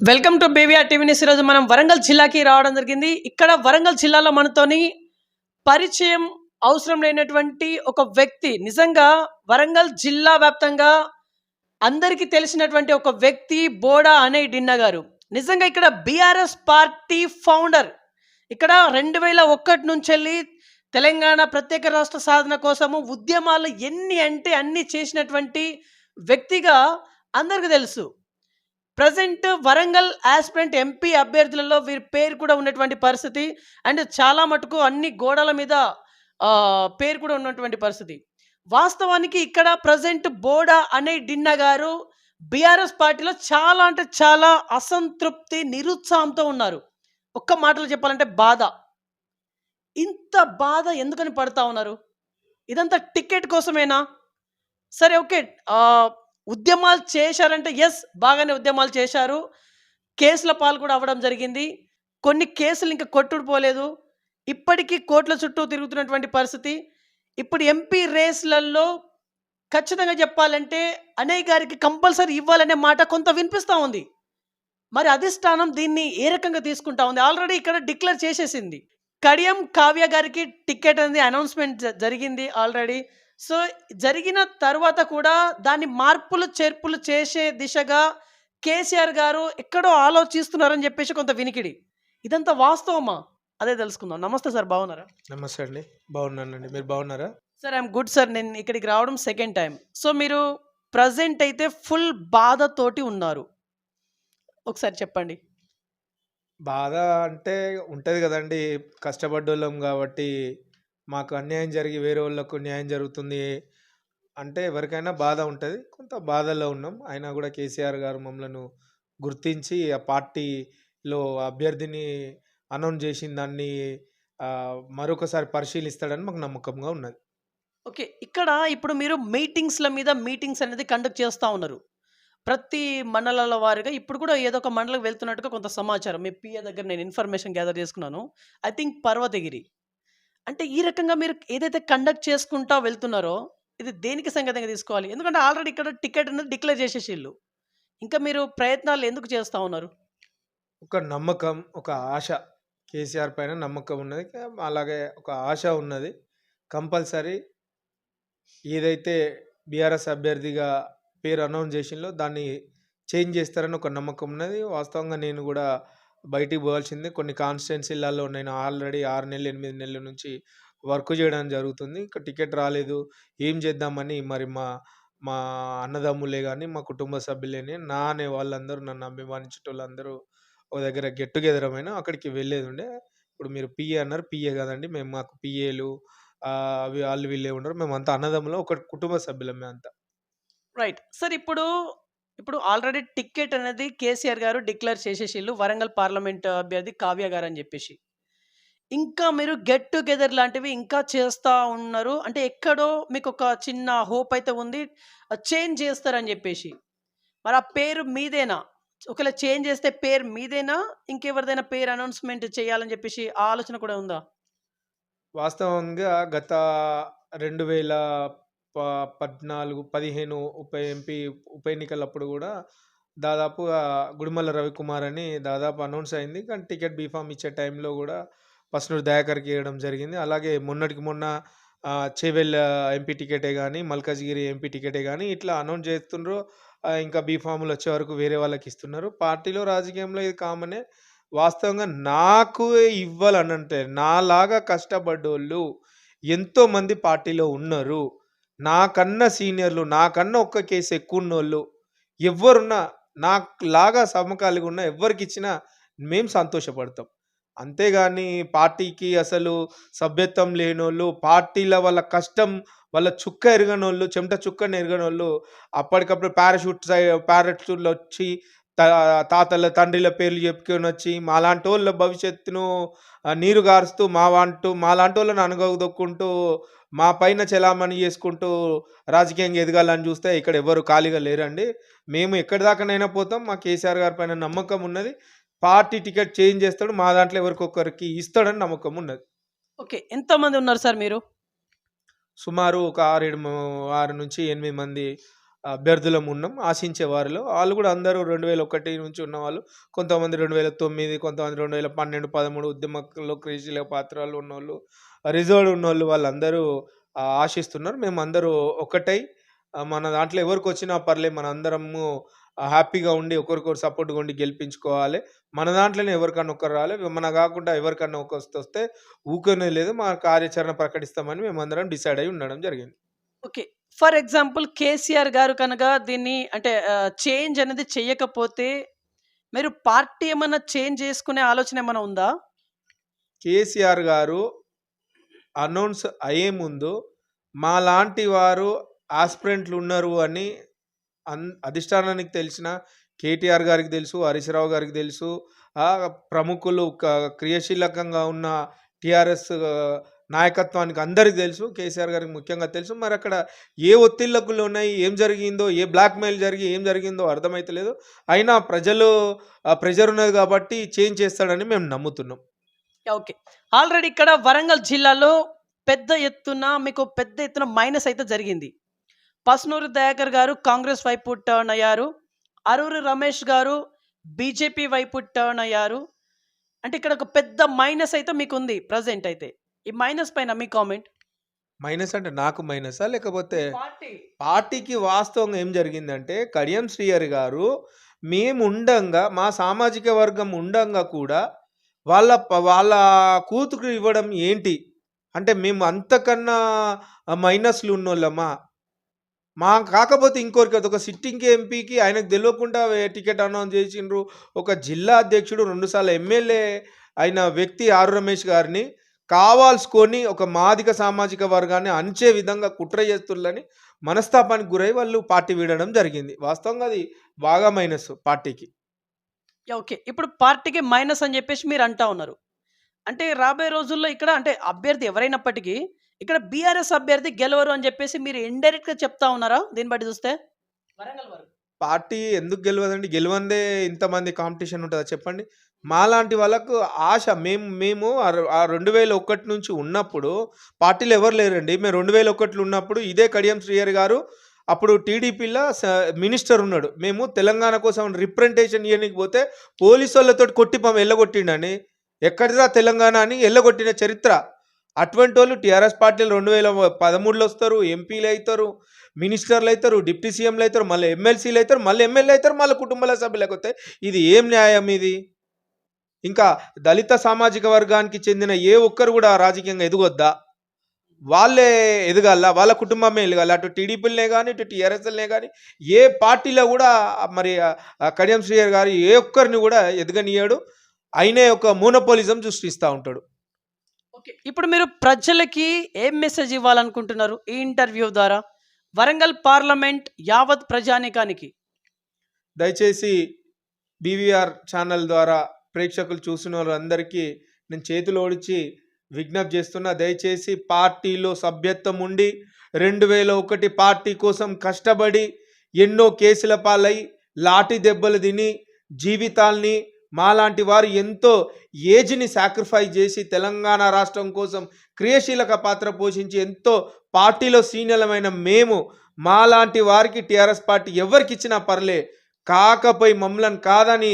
Welcome to బేబీఆర్ TV news. ఈరోజు మనం వరంగల్ జిల్లాకి రావడం జరిగింది. ఇక్కడ వరంగల్ జిల్లాలో మనతోని పరిచయం అవసరం లేనటువంటి ఒక వ్యక్తి, నిజంగా వరంగల్ జిల్లా వ్యాప్తంగా అందరికీ తెలిసినటువంటి ఒక వ్యక్తి బోడా అనే డిన్న గారు. నిజంగా ఇక్కడ బీఆర్ఎస్ పార్టీ ఫౌండర్. ఇక్కడ 2001 నుంచి వెళ్ళి తెలంగాణ ప్రత్యేక రాష్ట్ర సాధన కోసము ఉద్యమాలు ఎన్ని అంటే అన్ని చేసినటువంటి వ్యక్తిగా అందరికీ తెలుసు. ప్రజెంట్ వరంగల్ ఆస్పిరెంట్ ఎంపీ అభ్యర్థులలో వీరి పేరు కూడా ఉన్నటువంటి పరిస్థితి. అండ్ చాలా మటుకు అన్ని గోడల మీద పేరు కూడా ఉన్నటువంటి పరిస్థితి. వాస్తవానికి ఇక్కడ ప్రజెంట్ బోడా అనే డిన్న గారు బీఆర్ఎస్ పార్టీలో చాలా అంటే చాలా అసంతృప్తి, నిరుత్సాహంతో ఉన్నారు. ఒక్క మాటలో చెప్పాలంటే బాధ. ఇంత బాధ ఎందుకని పడతా ఉన్నారు? ఇదంతా టికెట్ కోసమేనా? సరే, ఓకే. ఉద్యమాలు చేశారంటే ఎస్, బాగానే ఉద్యమాలు చేశారు. కేసుల పాలు కూడా అవ్వడం జరిగింది. కొన్ని కేసులు ఇంకా కొట్టుకుపోలేదు. ఇప్పటికీ కోర్టుల చుట్టూ తిరుగుతున్నటువంటి పరిస్థితి. ఇప్పుడు ఎంపీ రేస్లలో ఖచ్చితంగా చెప్పాలంటే అనయ్ గారికి కంపల్సరీ ఇవ్వాలనే మాట కొంత వినిపిస్తూ ఉంది. మరి అధిష్టానం దీన్ని ఏ రకంగా తీసుకుంటా ఉంది? ఆల్రెడీ ఇక్కడ డిక్లేర్ చేసేసింది. కడియం కావ్య గారికి టికెట్ అనేది అనౌన్స్మెంట్ జరిగింది ఆల్రెడీ. సో జరిగిన తర్వాత కూడా దాన్ని మార్పులు చేర్పులు చేసే దిశగా కేసీఆర్ గారు ఎక్కడో ఆలోచిస్తున్నారని చెప్పేసి కొంత వినికిడి. ఇదంతా వాస్తవమా? అదే తెలుసుకుందాం. నమస్తే సార్, బాగున్నారా? నమస్తే అండి, బాగున్నానండి. మీరు బాగున్నారా? Sir, I'm good sir. నేను ఇక్కడికి రావడం సెకండ్ టైం. సో మీరు ప్రజెంట్ అయితే ఫుల్ బాధతోటి ఉన్నారు. ఒకసారి చెప్పండి. బాధ అంటే ఉంటుంది కదండి, కష్టపడ్డోళ్ళం కాబట్టి మాకు అన్యాయం జరిగి వేరే వాళ్ళకు న్యాయం జరుగుతుంది అంటే ఎవరికైనా బాధ ఉంటుంది. కొంత బాధలో ఉన్నాం. అయినా కూడా కేసీఆర్ గారు మమ్మల్ని గుర్తించి ఆ పార్టీలో అభ్యర్థిని అనౌన్స్ చేసిన దాన్ని మరొకసారి పరిశీలిస్తాడని మాకు నమ్మకంగా ఉన్నది. ఓకే. ఇక్కడ ఇప్పుడు మీరు మీటింగ్స్ అనేది కండక్ట్ చేస్తూ ఉన్నారు. ప్రతి మండలాల వారీగా ఇప్పుడు కూడా ఏదో ఒక మండలం వెళ్తున్నట్టుగా కొంత సమాచారం మీ పిఏ దగ్గర నేను ఇన్ఫర్మేషన్ గ్యాదర్ చేసుకున్నాను. I think Parvathagiri. అంటే ఈ రకంగా మీరు ఏదైతే కండక్ట్ చేసుకుంటా వెళ్తున్నారో ఇది దేనికి సంగతంగా తీసుకోవాలి? ఎందుకంటే ఆల్రెడీ ఇక్కడ టికెట్ అనేది డిక్లేర్ చేసేసిళ్ళు. ఇంకా మీరు ప్రయత్నాలు ఎందుకు చేస్తా ఉన్నారు? ఒక నమ్మకం, ఒక ఆశ. కేసీఆర్ పైన నమ్మకం ఉన్నది. అలాగే ఒక ఆశ ఉన్నది. కంపల్సరీ ఏదైతే బీఆర్ఎస్ అభ్యర్థిగా పేరు అనౌన్స్ చేసిందో దాన్ని చేంజ్ చేస్తారని ఒక నమ్మకం ఉన్నది. వాస్తవంగా నేను కూడా బయటికి పోవాల్సిందే. కొన్ని కాన్స్టిట్యున్సీలలో నేను ఆల్రెడీ 6 నెలలు 8 నెలల నుంచి వర్క్ చేయడం జరుగుతుంది. ఇంకా టికెట్ రాలేదు. ఏం చేద్దామని మరి మా మా అన్నదమ్ములే కానీ, మా కుటుంబ సభ్యులేని నా అనే వాళ్ళందరూ, నన్ను అభిమానించేటోళ్ళందరూ ఒక దగ్గర గెట్ టుగెదర్ అయినా అక్కడికి వెళ్ళేది ఉండే. ఇప్పుడు మీరు పిఏ అన్నారు, పిఏ కదండి మేము. మాకు పిఏలు అవి వాళ్ళు వీళ్ళే ఉండరు. మేమంతా అన్నదమ్ములం, ఒక కుటుంబ సభ్యులం మేమంతా. రైట్. సార్, ఇప్పుడు ఆల్రెడీ టికెట్ అనేది కేసీఆర్ గారు డిక్లేర్ చేసేసిళ్ళు వరంగల్ పార్లమెంట్ అభ్యర్థి కావ్య గారు అని చెప్పేసి. ఇంకా మీరు గెట్ టుగెదర్ లాంటివి ఇంకా చేస్తా ఉన్నారు. అంటే ఎక్కడో మీకు ఒక చిన్న హోప్ అయితే ఉంది, చేంజ్ చేస్తారని చెప్పేసి. మరి ఆ పేరు మీదేనా? ఒకవేళ చేంజ్ చేస్తే పేరు మీదేనా? ఇంకెవరిదైనా పేరు అనౌన్స్మెంట్ చేయాలని చెప్పేసి ఆ ఆలోచన కూడా ఉందా? వాస్తవంగా గత 2014, 15 ఉప ఎన్నికలప్పుడు కూడా దాదాపుగా గుడిమల్ల రవికుమార్ అని దాదాపు అనౌన్స్ అయింది. కానీ టికెట్ బీఫామ్ ఇచ్చే టైంలో కూడా పస్నూరు దయాకర్కి ఇవ్వడం జరిగింది. అలాగే మొన్నటికి మొన్న చేవెళ్ళ ఎంపీ టికెటే కానీ, మల్కాజ్గిరి ఎంపీ టికెటే కానీ ఇట్లా అనౌన్స్ చేస్తుండ్రు. ఇంకా బీఫామ్లు వచ్చే వరకు వేరే వాళ్ళకి ఇస్తున్నారు. పార్టీలో, రాజకీయంలో ఇది కామనే. వాస్తవంగా నాకు ఇవ్వాలనంటే నాలాగా కష్టపడ్డోళ్ళు ఎంతోమంది పార్టీలో ఉన్నారు. నాకన్నా సీనియర్లు, నాకన్నా ఒక్క కేసు ఎక్కువ ఉన్నోళ్ళు ఎవ్వరున్నా, నాకులాగా సమకాలీగా ఉన్న ఎవ్వరికిచ్చినా మేము సంతోషపడతాం. అంతేగాని పార్టీకి అసలు సభ్యత్వం లేనోళ్ళు, పార్టీల వాళ్ళ కష్టం, వాళ్ళ చుక్క ఎరగనోళ్ళు, చెమట చుక్కని ఎరగనోళ్ళు అప్పటికప్పుడు పారాషూట్‌లో వచ్చి తాతల తండ్రిల పేర్లు చెప్పుకొనొచ్చి మాలాంటోళ్ళ భవిష్యత్తును నీరు గారుస్తూ మాలాంటోళ్ళని అణగదొక్కుంటూ మా పైన చెలామణి చేసుకుంటూ రాజకీయంగా ఎదగాలని చూస్తే ఇక్కడ ఎవరు ఖాళీగా లేరండి. మేము ఎక్కడి దాకానైనా పోతాం. మా కేసీఆర్ గారి పైన నమ్మకం ఉన్నది. పార్టీ టికెట్ చేంజ్ చేస్తాడు. మా దాంట్లో ఎవరికొకరికి ఇస్తాడని నమ్మకం ఉన్నది. ఓకే. ఎంతమంది ఉన్నారు సార్ మీరు? సుమారు ఒక 6 నుంచి 8 మంది అభ్యర్థులం ఉన్నాం ఆశించే వారిలో. వాళ్ళు కూడా అందరూ 2001 నుంచి ఉన్నవాళ్ళు. కొంతమంది 2009, కొంతమంది 2012, 13 ఉద్యమంలో క్రియాశీలక పాత్రలో ఉన్నోళ్ళు, రిజర్వ్డ్ ఉన్నోళ్ళు వాళ్ళందరూ ఆశిస్తున్నారు. మేమందరూ ఒకటై మన దాంట్లో ఎవరికొచ్చినా పర్లేదు మనందరము హ్యాపీగా ఉండి ఒకరికొకరు సపోర్ట్‌గా ఉండి గెలిపించుకోవాలి. మన దాంట్లోనే ఎవరికన్నా ఒకరు రావాలి. మన గాకుండా ఎవరికన్నా ఒకరికొస్తే ఊకునేది లేదు. మా కార్యాచరణ ప్రకటిస్తామని మేమందరం డిసైడ్ అయ్యి ఉండడం జరిగింది. ఓకే. ఫర్ ఎగ్జాంపుల్ కేసీఆర్ గారు కనుక దీన్ని అంటే చేంజ్ అనేది చెయ్యకపోతే మీరు పార్టీ ఏమన్నా చేంజ్ చేసుకునే ఆలోచన ఏమైనా ఉందా? కేసీఆర్ గారు అనౌన్స్ అయ్యే ముందు మాలాంటి వారు ఆస్పిరెంట్లు ఉన్నారు అని అధిష్టానానికి తెలిసిన కేటీఆర్ గారికి తెలుసు, హరీష్ రావు గారికి తెలుసు, ప్రముఖులు క్రియాశీలకంగా ఉన్న టీఆర్ఎస్ నాయకత్వానికి అందరికి తెలుసు. కేసీఆర్ గారికి ముఖ్యంగా తెలుసు. మరి అక్కడ ఏ ఒత్తిళ్ళకులు ఉన్నాయి, ఏం జరిగిందో, ఏ బ్లాక్‌మెయిల్ జరిగి ఏం జరిగిందో అర్థమైతలేదు. అయినా ప్రజలు ప్రెషర్ ఉన్నది కాబట్టి చేంజ్ చేస్తాడని మేము నమ్ముతున్నాం. ఓకే. ఆల్రెడీ ఇక్కడ వరంగల్ జిల్లాలో మీకు పెద్ద ఎత్తున మైనస్ అయితే జరిగింది. పసునూరి దయాకర్ గారు కాంగ్రెస్ వైపు టర్న్ అయ్యారు. అరూరి రమేష్ గారు బీజేపీ వైపు టర్న్ అయ్యారు. అంటే ఇక్కడ ఒక పెద్ద మైనస్ అయితే మీకుంది ప్రెజెంట్ అయితే. ఈ మైనస్ పైన మీ కామెంట్? మైనస్ అంటే నాకు మైనసా? లేకపోతే పార్టీ. పార్టీకి వాస్తవంగా ఏం జరిగిందంటే కడియం శ్రీహరి గారు మేముండంగా మా సామాజిక వర్గం ఉండంగా కూడా వాళ్ళ కూతురు ఇవ్వడం ఏంటి? అంటే మేము అంతకన్నా మైనస్‌లు ఉన్నోళ్ళమా? కాకపోతే ఇంకోరికి అదొక సిట్టింగ్ ఎంపీకి ఆయనకు తెలవకుండా టికెట్ అనౌన్స్ చేసిండ్రు. ఒక జిల్లా అధ్యక్షుడు 2 సార్లు ఎమ్మెల్యే అయిన వ్యక్తి ఆర్ రమేష్ గారిని కావాల్సుకొని ఒక మాదిగ సామాజిక వర్గాన్ని అణిచే విధంగా కుట్ర చేస్తుర్రని మనస్తాపానికి గురై వాళ్ళు పార్టీ వీడడం జరిగింది. వాస్తవంగా అది బాగా మైనస్ పార్టీకి. ఓకే. ఇప్పుడు పార్టీకి మైనస్ అని చెప్పేసి మీరు అంటా ఉన్నారు. అంటే రాబోయే రోజుల్లో ఇక్కడ అంటే అభ్యర్థి ఎవరైనప్పటికీ ఇక్కడ బీఆర్ఎస్ అభ్యర్థి గెలవరు అని చెప్పేసి మీరు ఇండైరెక్ట్‌గా చెప్తా ఉన్నారా? దీన్ని బట్టి చూస్తే? వరంగల్ వరకు. పార్టీ ఎందుకు గెలవదండి? గెలవందే ఇంతమంది కాంపిటీషన్ ఉంటదా చెప్పండి? మాలాంటి వాళ్ళకు ఆశ మేము 2001 నుంచి ఉన్నప్పుడు పార్టీలో ఎవరు లేరండి. మేము 2001లో ఉన్నప్పుడు ఇదే కడియం శ్రీహరి గారు అప్పుడు టీడీపీలో మినిస్టర్ ఉన్నాడు. మేము తెలంగాణ కోసం రిప్రజెంటేషన్ ఇయ్యనీకి పోతే పోలీసోళ్ళతోటి కొట్టి ఎల్లగొట్టిండని. ఎక్కడిదిరా తెలంగాణ అని ఎల్లగొట్టిన చరిత్ర. అటువంటోళ్ళు టీఆర్ఎస్ పార్టీలో 2013లో వస్తారు, ఎంపీలు అయితారు, మినిస్టర్లు అయితారు, డిప్యూటీ సీఎంలు అయితారు, మళ్ళీ ఎమ్మెల్సీలు అయితారు, మళ్ళీ ఎమ్మెల్యే అయితారు, మళ్ళీ కుటుంబాల సభ్యులకు వస్తాయి. ఇది ఏం న్యాయం ఇది? ఇంకా దళిత సామాజిక వర్గానికి చెందిన ఏ ఒక్కరు కూడా రాజకీయంగా ఎదగొద్దా? వాళ్ళే ఎదగాల, వాళ్ళ కుటుంబమే ఎదగాల. అటు టీడీపీలనే కానీ, ఇటు టీఆర్ఎస్ఎల్నే కానీ ఏ పార్టీలో కూడా మరి కడియం శ్రీహరి గారు ఏ ఒక్కరిని కూడా ఎదగనీయడు. ఆయనే ఒక మోనోపోలిజం సృష్టిస్తూ ఉంటాడు. ఓకే. ఇప్పుడు మీరు ప్రజలకి ఏం మెసేజ్ ఇవ్వాలనుకుంటున్నారు ఈ ఇంటర్వ్యూ ద్వారా? వరంగల్ పార్లమెంట్ యావత్ ప్రజానీకానికి. దయచేసి బీవీఆర్ ఛానల్ ద్వారా ప్రేక్షకులు చూసిన వాళ్ళందరికీ నేను చేతులు ఓడించి విజ్ఞప్తి చేస్తున్నా. దయచేసి పార్టీలో సభ్యత్వం ఉండి 2001 పార్టీ కోసం కష్టపడి ఎన్నో కేసుల పాలై లాఠీ దెబ్బలు తిని జీవితాల్ని మాలాంటి వారు ఎంతో ఏజ్ని సాక్రిఫైస్ చేసి తెలంగాణ రాష్ట్రం కోసం క్రియాశీలక పాత్ర పోషించి ఎంతో పార్టీలో సీనియర్లమైన మేము మాలాంటి వారికి టీఆర్ఎస్ పార్టీ ఎవరికి ఇచ్చినా పర్లే, కాకపోయి మమ్మల్ని కాదని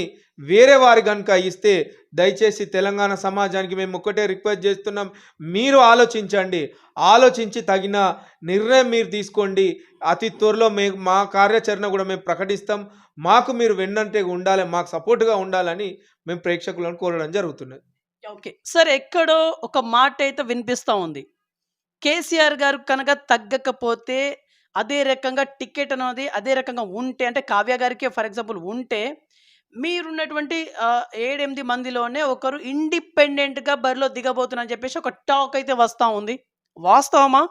వేరే వారి కనుక ఇస్తే దయచేసి తెలంగాణ సమాజానికి మేము ఒక్కటే రిక్వెస్ట్ చేస్తున్నాం. మీరు ఆలోచించండి, ఆలోచించి తగిన నిర్ణయం మీరు తీసుకోండి. అతి త్వరలో మా కార్యాచరణ కూడా మేము ప్రకటిస్తాం. మాకు మీరు వెన్నంటే ఉండాలి, మాకు సపోర్ట్గా ఉండాలని మేము ప్రేక్షకులను కోరడం జరుగుతున్నది. ఓకే. సరే, ఎక్కడో ఒక మాట అయితే వినిపిస్తూ ఉంది. కేసీఆర్ గారు కనుక తగ్గకపోతే అదే రకంగా టికెట్ అనేది అదే రకంగా ఉంటే అంటే కావ్య గారికి ఫర్ ఎగ్జాంపుల్ ఉంటే మీరున్నటువంటి 7-8 మందిలోనే ఒకరు ఇండిపెండెంట్‌గా బరిలో దిగబోతున్నారని చెప్పేసి ఒక టాక్ అయితే వస్తా ఉంది. వాస్తవమా?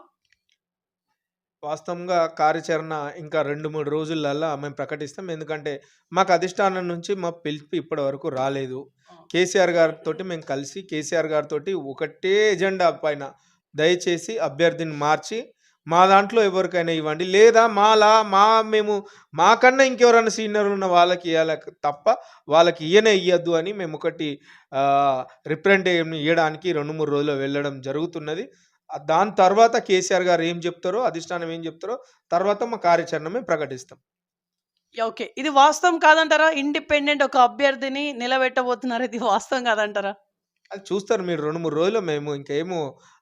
వాస్తవంగా కార్యాచరణ ఇంకా 2-3 రోజులల్లా మేము ప్రకటిస్తాం. ఎందుకంటే మాకు అధిష్టానం నుంచి మా పిలుపు ఇప్పటి వరకు రాలేదు. కేసీఆర్ గారితోటి మేము కలిసి కేసీఆర్ గారితోటి ఒకటే ఎజెండా పైన దయచేసి అభ్యర్థిని మార్చి మా దాంట్లో ఎవరికైనా ఇవ్వండి, లేదా మేము మాకన్నా ఇంకెవరైనా సీనియర్ ఉన్న వాళ్ళకి ఇవ్వాలి తప్ప వాళ్ళకి ఇయ్యద్దు అని మేము ఒకటి రిప్రజెంటేటివ్‌ని ఇయ్యడానికి 2-3 రోజుల్లో వెళ్ళడం జరుగుతున్నది. దాని తర్వాత కేసీఆర్ గారు ఏం చెప్తారో, అధిష్టానం ఏం చెప్తారో తర్వాత మా కార్యాచరణ మేము ప్రకటిస్తాం. యాహ్! ఓకే. ఇది వాస్తవం కాదంటారా? ఇండిపెండెంట్ ఒక అభ్యర్థిని నిలబెట్టబోతున్నారు. ఇది వాస్తవం కాదంటారా? అది చూస్తారు మీరు 2, 3 రోజుల్లో మేము ఇంకేమో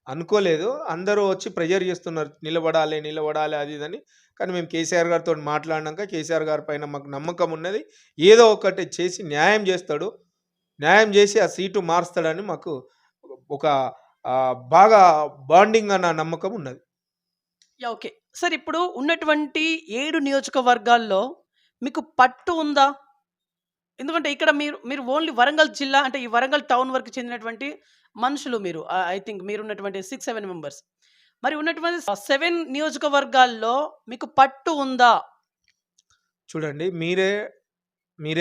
అనుకోలేదు. అందరూ వచ్చి ప్రెషర్ చేస్తున్నారు. నిలబడాలి, నిలబడాలి అది ఇదని. కానీ మేము కేసీఆర్ గారితోని మాట్లాడినాక కేసీఆర్ గారి పైన మాకు నమ్మకం ఉన్నది. ఏదో ఒకటి చేసి న్యాయం చేస్తాడు. న్యాయం చేసి ఆ సీటు మారుస్తాడని మాకు ఒక బాగా బాండింగ్ అన్న నమ్మకం ఉన్నది. యాహ్! ఓకే. సార్ ఇప్పుడు ఉన్నటువంటి 7 నియోజకవర్గాల్లో మీకు పట్టు ఉందా? ఎందుకంటే ఇక్కడ మీరు మీరు ఓన్లీ వరంగల్ జిల్లా అంటే ఈ వరంగల్ టౌన్ వరకు చెందినటువంటి మనుషులు మీరు. ఐ థింక్ మీరున్నటువంటి 6, 7 మెంబర్స్. మరి ఉన్నటువంటి 7 నియోజకవర్గాల్లో మీకు పట్టు ఉందా? చూడండి మీరే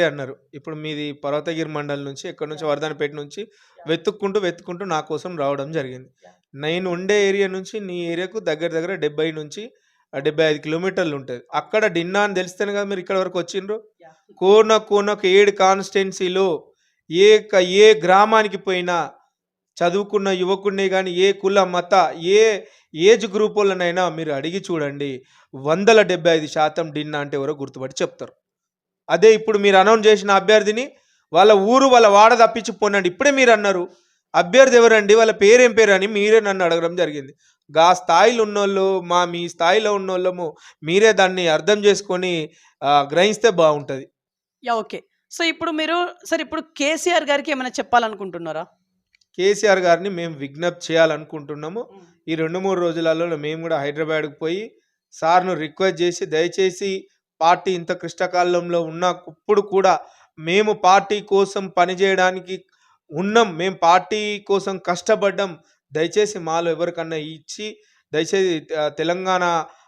అన్నారు. ఇప్పుడు మీది పర్వతగిరి మండలం నుంచి ఎక్కడి నుంచి వర్ధనపేట నుంచి వెతుక్కుంటూ నా కోసం రావడం జరిగింది. నేను ఉండే ఏరియా నుంచి నీ ఏరియాకు దగ్గర దగ్గర 75 కిలోమీటర్లు ఉంటది. అక్కడ డిన్నా అని తెలిస్తేనే కదా మీరు ఇక్కడి వరకు వచ్చిండ్రు. కోనకు 7 కాన్స్టిట్యుయెన్సీలో ఏ గ్రామానికి పోయినా చదువుకున్న యువకుడిని గాని, ఏ కుల, మత, ఏ ఏజ్ గ్రూపోళ్ళనైనా మీరు అడిగి చూడండి. 175% డిన్నా అంటే ఎవరో గుర్తుపట్టి చెప్తారు. అదే ఇప్పుడు మీరు అనౌన్స్ చేసిన అభ్యర్థిని వాళ్ళ ఊరు, వాళ్ళ వాడ తప్పించి పోనండి. ఇప్పుడే మీరన్నారు. అభ్యర్థి ఎవరండి? వాళ్ళ పేరేం పేరని మీరే నన్ను అడగడం జరిగింది. స్థాయిలో ఉన్నోళ్ళు, మీ స్థాయిలో ఉన్నోళ్ళము మీరే దాన్ని అర్థం చేసుకొని గ్రహిస్తే బావుంటది. యాహ్! ఓకే. సో, ఇప్పుడు మీరు సార్ ఇప్పుడు కేసీఆర్ గారికి ఏమైనా చెప్పాలనుకుంటున్నారా? కేసీఆర్ గారిని మేము విజ్ఞప్తి చేయాలనుకుంటున్నాము. ఈ 2, 3 రోజులలో మేము కూడా హైదరాబాద్‌కి పోయి సార్‌ను రిక్వెస్ట్ చేసి దయచేసి పార్టీ ఇంత క్లిష్టకాలంలో ఉన్నప్పుడు కూడా మేము పార్టీ కోసం పనిచేయడానికి ఉన్నాం. మేము పార్టీ కోసం కష్టపడ్డాం. దయచేసి మాలో ఎవరికన్నా ఇచ్చి దయచేసి తెలంగాణ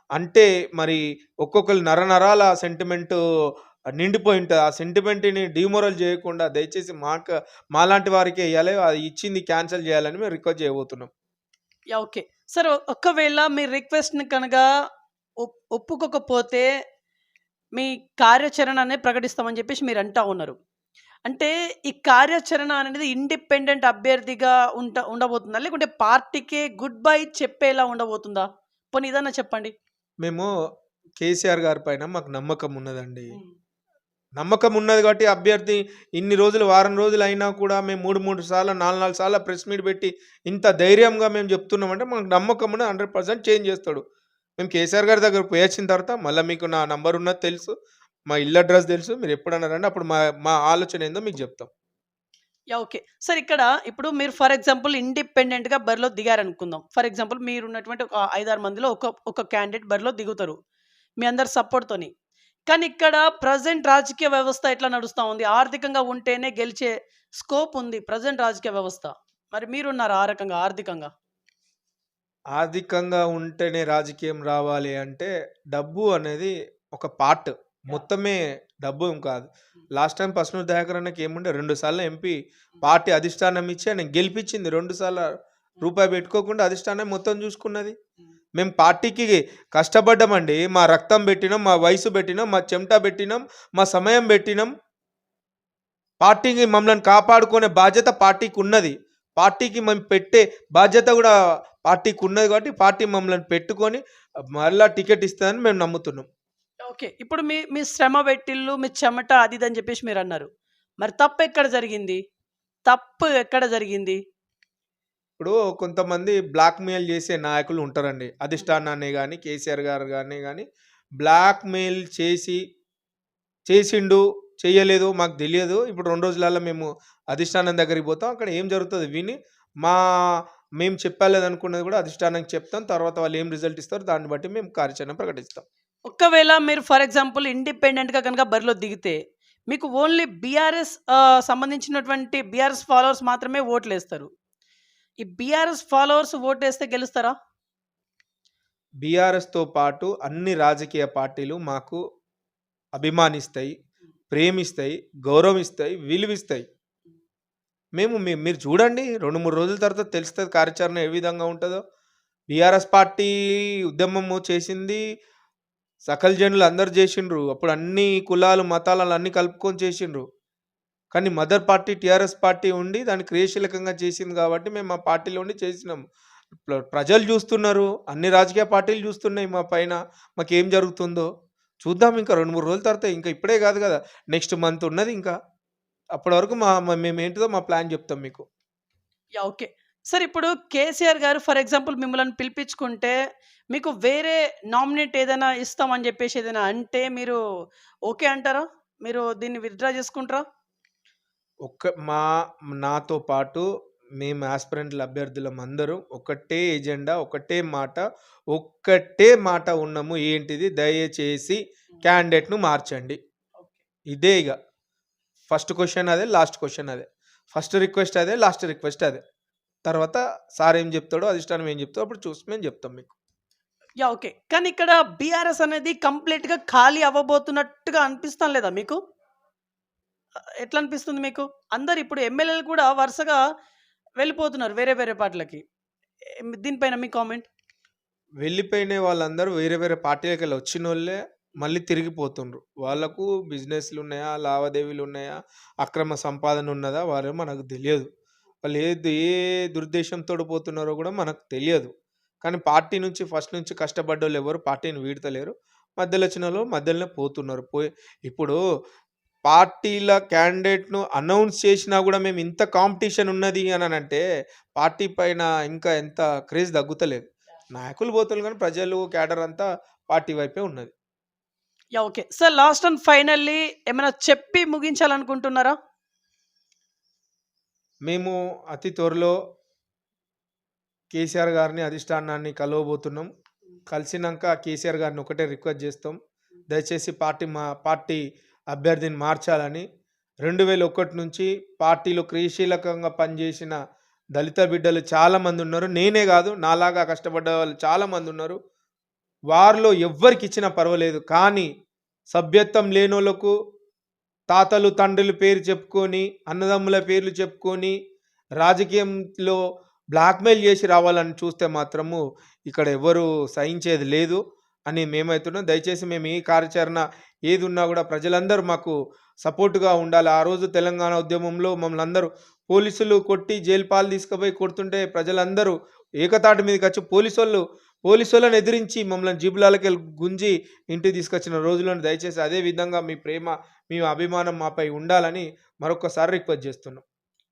అంటే మరి ఒక్కొక్కరు నరనరాల సెంటిమెంటు నిండిపోయి ఉంటది. ఆ సెంటిమెంట్‌ని డీమోరల్ చేయకుండా దయచేసి మాలాంటి వారికే ఇయ్యాలి. అది ఇచ్చింది క్యాన్సెల్ చేయాలని మేము రిక్వెస్ట్ చేయబోతున్నాం. యాహ్! ఓకే. సార్ ఒకవేళ మీ రిక్వెస్ట్‌ని కనుక ఒప్పుకోకపోతే మీ కార్యాచరణ అనేది ప్రకటిస్తామని చెప్పేసి మీరు అంటా ఉన్నారు. అంటే ఈ కార్యాచరణ అనేది ఇండిపెండెంట్ అభ్యర్థిగా ఉండబోతుందా? లేకుంటే పార్టీకే గుడ్ బై చెప్పేలా ఉండబోతుందా? పోనీ ఏదన్నా చెప్పండి. మేము కేసీఆర్ గారి పైన మాకు నమ్మకం ఉన్నదండి. నమ్మకం ఉన్నది కాబట్టి అభ్యర్థి ఇన్ని రోజులు వారం రోజులు అయినా కూడా మేము 3 సార్లు 4 సార్లు ప్రెస్ మీట్ పెట్టి ఇంత ధైర్యంగా మేము చెప్తున్నామంటే మాకు నమ్మకం ఉన్నది. 100% చేంజ్ చేస్తాడు. మేము కేసీఆర్ గారి దగ్గర పోయొచ్చిన తర్వాత మళ్ళీ మీకు నా నంబర్ ఉన్నది తెలుసు. మా ఇల్లు అడ్రస్ తెలుసు. మీరు ఎప్పుడన్నా రండి. అప్పుడు మా ఆలోచన ఏందో మీకు చెప్తాం. యాహ్! ఓకే. సార్ ఇక్కడ ఇప్పుడు మీరు ఫర్ ఎగ్జాంపుల్ ఇండిపెండెంట్‌గా బరిలో దిగారనుకుందాం. ఫర్ ఎగ్జాంపుల్ మీరున్నటువంటి ఒక 5, 6 మందిలో ఒక క్యాండిడేట్ బరిలో దిగుతారు. మీ అందరి సపోర్ట్‌తోని. కానీ ఇక్కడ ప్రెజెంట్ రాజకీయ వ్యవస్థ ఎట్లా నడుస్తా ఉంది? ఆర్థికంగా ఉంటేనే గెలిచే స్కోప్ ఉంది ప్రెజెంట్ రాజకీయ వ్యవస్థ. మరి మీరున్నారా ఆ రకంగా ఆర్థికంగా? ఆర్థికంగా ఉంటేనే రాజకీయం రావాలి అంటే డబ్బు అనేది ఒక పార్ట్. మొత్తమే డబ్బు ఏం కాదు. లాస్ట్ టైమ్ పస్నూరు దయాకర్ అన్నకి ఏముండే 2 సార్లు ఎంపీ పార్టీ అధిష్టానం ఇచ్చి ఆయన గెలిపించింది. 2 సార్లు రూపాయి పెట్టుకోకుండా అధిష్టానం మొత్తం చూసుకున్నది. మేము పార్టీకి కష్టపడ్డామండి. మా రక్తం పెట్టినాం, మా వయసు పెట్టినాం, మా చెమట పెట్టినాం, మా సమయం పెట్టినాం. పార్టీకి మమ్మల్ని కాపాడుకునే బాధ్యత పార్టీకి ఉన్నది. పార్టీకి మేము పెట్టే బాధ్యత కూడా పార్టీకి ఉన్నది కాబట్టి పార్టీ మమ్మల్ని పెట్టుకొని మరలా టికెట్ ఇస్తుందని మేము నమ్ముతున్నాం. ఓకే. ఇప్పుడు మీ శ్రమ పెట్టిల్లు, మీ చెమట అది ఇది అని చెప్పేసి మీరన్నారు. మరి తప్పెక్కడ జరిగింది? తప్పు ఎక్కడ జరిగింది? ఇప్పుడు కొంతమంది బ్లాక్‌మెయిల్ చేసే నాయకులు ఉంటారండి. అధిష్టానాన్ని గాని, కేసీఆర్ గారు గాని బ్లాక్‌మెయిల్ చేసిండు, చెయ్యలేదు మాకు తెలియదు. ఇప్పుడు 2 రోజులలో మేము అధిష్టానం దగ్గరికి పోతాం. అక్కడ ఏం జరుగుతదో విని మా మేము చెప్పలేదనుకున్నది కూడా అధిష్టానానికి చెప్తాం. తర్వాత వాళ్ళు ఏం రిజల్ట్ ఇస్తారో దాన్ని బట్టి మేము కార్యాచరణ ప్రకటిస్తాం. ఒకవేళ మీరు ఫర్ ఎగ్జాంపుల్ ఇండిపెండెంట్‌గా గనుక బరిలో దిగితే, మీకు ఓన్లీ బీఆర్ఎస్ సంబంధించినటువంటి బీఆర్ఎస్ ఫాలోవర్స్ మాత్రమే ఓట్లేస్తారు. ఈ బీఆర్ఎస్ ఫాలోవర్స్ ఓటేస్తే గెలుస్తారా? బీఆర్ఎస్‌తో పాటు అన్ని రాజకీయ పార్టీలు మాకు అభిమానిస్తాయి, ప్రేమిస్తాయి, గౌరవిస్తాయి, విలువిస్తాయి. మీరు చూడండి 2, 3 రోజుల తర్వాత తెలుస్తది కార్యాచరణ ఏ విధంగా ఉంటదో. బీఆర్ఎస్ పార్టీ ఉద్యమము చేసింది సకల జనులు అందరూ చేసిండ్రు. అప్పుడు అన్ని కులాలు, మతాలను అన్నీ కలుపుకొని చేసిండ్రు. కానీ మదర్ పార్టీ టీఆర్ఎస్ పార్టీ ఉండి దాన్ని క్రియాశీలకంగా చేసింది కాబట్టి మేము ఆ పార్టీలో ఉండి చేసినాం. ప్రజలు చూస్తున్నారు. అన్ని రాజకీయ పార్టీలు చూస్తున్నాయి మా పైన. మాకేం జరుగుతుందో. చూద్దాం ఇంకా 2, 3 రోజుల తర్వాత. ఇంకా ఇప్పుడే కాదు కదా! నెక్స్ట్ మంత్ ఉన్నది ఇంకా. అప్పటి వరకు మేమేంటిదో మా ప్లాన్ చెప్తాం మీకు. యాహ్! ఓకే. సార్ ఇప్పుడు కేసీఆర్ గారు ఫర్ ఎగ్జాంపుల్ మిమ్మల్ని పిలిపించుకుంటే, మీకు వేరే నామినేట్ ఏదైనా ఇస్తామని జెప్పేసి ఏదైనా అంటే మీరు ఓకే అంటారా? మీరు దీన్ని విత్‌డ్రా చేసుకుంటారా? నాతో పాటు మేము యాస్పిరెంట్‌ల అభ్యర్థులం అందరం ఒకటే ఎజెండా, ఒక్కటే మాట ఉన్నాము. ఏంటిది? దయచేసి క్యాండిడేట్‌ను మార్చండి. ఓకే. ఇదే ఇగ. ఫస్ట్ క్వెషన్ అదే, లాస్ట్ క్వెషన్ అదే. ఫస్ట్ రిక్వెస్ట్ అదే, లాస్ట్ రిక్వెస్ట్ అదే. తర్వాత సార్ ఏం చెప్తాడో, అధిష్టానం ఏం చెప్తాడో అప్పుడు చూసి మేము చెప్తాం మీకు. యాహ్! ఓకే. కానీ ఇక్కడ బీఆర్ఎస్ అనేది కంప్లీట్‌గా ఖాళీ అవ్వబోతున్నట్టుగా అనిపిస్తా లేదా మీకు? ఎట్లా అనిపిస్తుంది మీకు? అందరూ ఇప్పుడు ఎమ్మెల్యేలు కూడా వరుసగా వెళ్ళిపోతున్నారు వేరే వేరే పార్టీలకి. దీనిపైన మీ కామెంట్? వెళ్ళిపోయిన వాళ్ళందరూ వేరే వేరే పార్టీలకెళ్ళి వచ్చినోళ్ళే మళ్ళీ తిరిగిపోతుండ్రు. వాళ్ళకు బిజినెస్‌లున్నాయా? లావాదేవీలున్నాయా? అక్రమ సంపాదన ఉన్నదా? వారేమో మనకు తెలియదు. వాళ్ళు ఏ దురుద్దేశంతోటి పోతున్నారో గూడా మనకు తెలియదు. కానీ పార్టీ నుంచి ఫస్ట్ నుంచి కష్టపడ్డోళ్ళు ఎవరు పార్టీని వీడతలేరు. మధ్యలో వచ్చినోళ్ళు మధ్యలోనే పోతున్నారు. ఇప్పుడు పార్టీల క్యాండిడేట్‌ను అనౌన్స్ చేసినా గూడా మేము ఇంత కాంపిటీషన్ ఉన్నది అనంటే పార్టీ పైన ఇంకా ఎంత క్రేజ్ తగ్గుతలేదు. నాయకులు పోతున్నారు గానీ ప్రజలు, క్యాడర్ అంతా పార్టీ వైపే ఉన్నది. Yeah! Okay. Sir last and finally ఏమైనా చెప్పి ముగించాలనుకుంటున్నారా? మేము అతి త్వరలో కేసీఆర్ గారిని, అధిష్టానాన్ని కలవబోతున్నాం. కలిసినంక కేసీఆర్ గారిని ఒకటే రిక్వెస్ట్ చేస్తాం. దయచేసి మా పార్టీ అభ్యర్థిని మార్చాలని. 2001 నుంచి పార్టీలో క్రియాశీలకంగా పనిచేసిన దళిత బిడ్డలు చాలామందున్నారు. నేనే గాదు, నాలాగా కష్టపడ్డ వాళ్ళు చాలామందున్నారు. వారిలో ఎవ్వరికిచ్చినా పర్వాలేదు. కానీ సభ్యత్వం లేనోళ్ళకు తాతలు, తండ్రుల పేరు చెప్పుకొని, అన్నదమ్ముల పేర్లు చెప్పుకొని, రాజకీయంలో బ్లాక్‌మెయిల్ చేసి రావాలని చూస్తే మాత్రము ఇక్కడ ఎవ్వరు సహించేది లేదు అని మేమైతున్నాం. దయచేసి మేము ఈ కార్యాచరణ ఏదున్నా గూడా ప్రజలందరూ మాకు సపోర్ట్‌గా ఉండాలి. ఆ రోజు తెలంగాణ ఉద్యమంలో మమ్మల్ని అందరూ పోలీసులు కొట్టి జైలు పాలు తీసుకుపోయి కొడుతుంటే ప్రజలందరూ ఏకతాటి మీదకొచ్చి పోలీసోళ్ళని ఎదిరించి మమ్మల్ని జీబులాలకెళ్ళి గుంజి ఇంటికి తీసుకొచ్చిన రోజులను దయచేసి అదే విధంగా మీ ప్రేమ, మీ అభిమానం మాపై ఉండాలని మరొక్కసారి రిక్వెస్ట్ చేస్తున్నాం.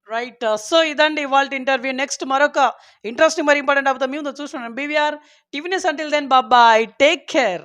రైట్. సో, ఇదండి ఇవాల్టి ఇంటర్వ్యూ. నెక్స్ట్ మరొక ఇంట్రెస్టింగ్ మరి ఇంపార్టెంట్ అబ్ ద ముందు చూస్తున్నాను. BVR TV news until then bye. Take care.